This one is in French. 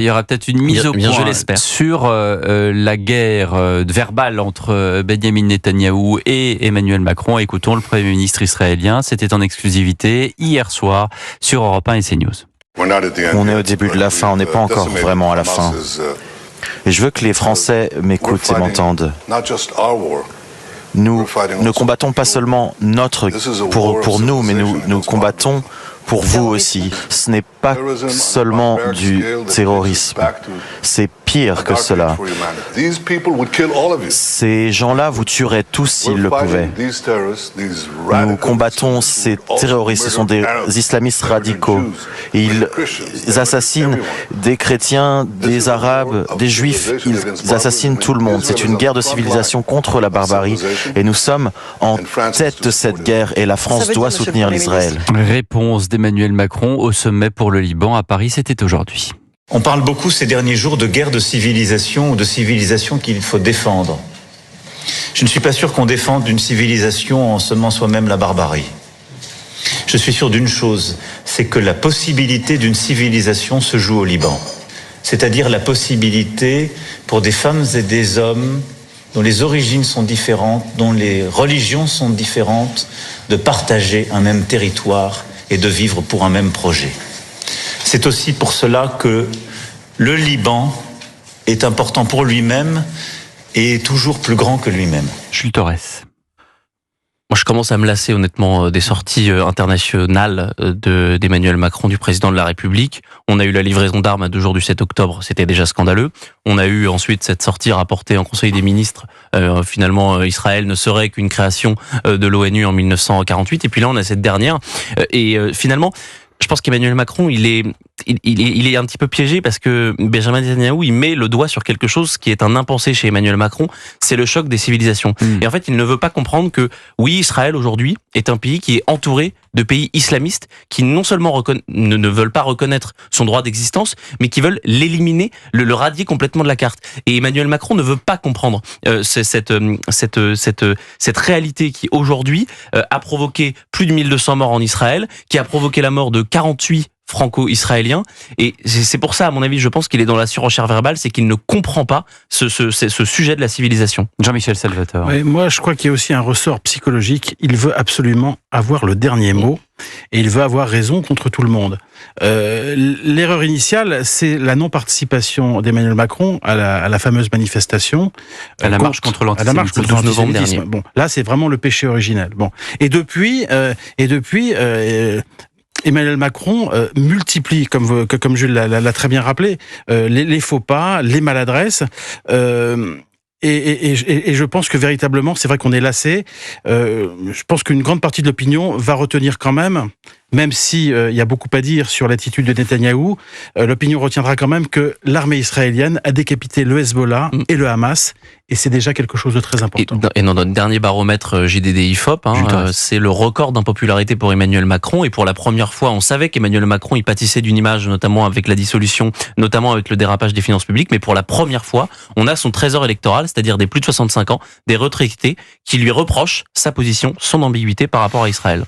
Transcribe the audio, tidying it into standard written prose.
Il y aura peut-être une mise au Bien, je point l'espère. sur la guerre verbale entre Benjamin Netanyahou et Emmanuel Macron. Écoutons le Premier ministre israélien. C'était en exclusivité hier soir sur Europe 1 et CNews. On est au début de la fin, on n'est pas encore vraiment à la fin. Et je veux que les Français m'écoutent et m'entendent. Nous ne combattons pas seulement pour nous, mais nous combattons pour vous aussi. Ce n'est pas seulement du terrorisme. C'est pire que cela. Ces gens-là vous tueraient tous s'ils le pouvaient. Nous combattons ces terroristes. Ce sont des islamistes radicaux. Ils assassinent des chrétiens, des arabes, des juifs. Ils assassinent tout le monde. C'est une guerre de civilisation contre la barbarie. Et nous sommes en tête de cette guerre et la France doit soutenir l'Israël. Réponse d'Emmanuel Macron au sommet pour le Liban à Paris, c'était aujourd'hui. On parle beaucoup ces derniers jours de guerre de civilisation ou de civilisation qu'il faut défendre. Je ne suis pas sûr qu'on défende une civilisation en semant soi-même la barbarie. Je suis sûr d'une chose, c'est que la possibilité d'une civilisation se joue au Liban. C'est-à-dire la possibilité pour des femmes et des hommes dont les origines sont différentes, dont les religions sont différentes, de partager un même territoire et de vivre pour un même projet. C'est aussi pour cela que le Liban est important pour lui-même et est toujours plus grand que lui-même. Jules Torres. Moi, je commence à me lasser honnêtement des sorties internationales d'Emmanuel Macron, du président de la République. On a eu la livraison d'armes à 2 jours du 7 octobre, c'était déjà scandaleux. On a eu ensuite cette sortie rapportée en Conseil des ministres. Finalement, Israël ne serait qu'une création de l'ONU en 1948. Et puis là, on a cette dernière. Finalement, je pense qu'Emmanuel Macron, il est un petit peu piégé parce que Benjamin Netanyahou, il met le doigt sur quelque chose qui est un impensé chez Emmanuel Macron, c'est le choc des civilisations. Et en fait, il ne veut pas comprendre que, oui, Israël aujourd'hui est un pays qui est entouré de pays islamistes qui non seulement ne veulent pas reconnaître son droit d'existence, mais qui veulent l'éliminer, le radier complètement de la carte. Et Emmanuel Macron ne veut pas comprendre cette réalité qui aujourd'hui a provoqué plus de 1200 morts en Israël, qui a provoqué la mort de 48 franco-israélien. Et c'est pour ça, à mon avis, je pense qu'il est dans la surenchère verbale, c'est qu'il ne comprend pas ce sujet de la civilisation. Jean-Michel Salvatore. Oui, moi, je crois qu'il y a aussi un ressort psychologique. Il veut absolument avoir le dernier mot et il veut avoir raison contre tout le monde. L'erreur initiale, c'est la non-participation d'Emmanuel Macron à la fameuse manifestation. À la marche contre l'antisémitisme. Le 12 novembre dernier. Bon, là, c'est vraiment le péché originel. Bon. Et depuis, Emmanuel Macron multiplie, comme Jules l'a très bien rappelé, les faux pas, les maladresses. Et je pense que véritablement, c'est vrai qu'on est lassé. Je pense qu'une grande partie de l'opinion va retenir quand même si il y a beaucoup à dire sur l'attitude de Netanyahou, l'opinion retiendra quand même que l'armée israélienne a décapité le Hezbollah et le Hamas, et c'est déjà quelque chose de très important. Et dans notre dernier baromètre JDD-IFOP, c'est le record d'impopularité pour Emmanuel Macron, et pour la première fois, on savait qu'Emmanuel Macron, il pâtissait d'une image, notamment avec la dissolution, notamment avec le dérapage des finances publiques, mais pour la première fois, on a son trésor électoral, c'est-à-dire des plus de 65 ans, des retraités, qui lui reprochent sa position, son ambiguïté par rapport à Israël.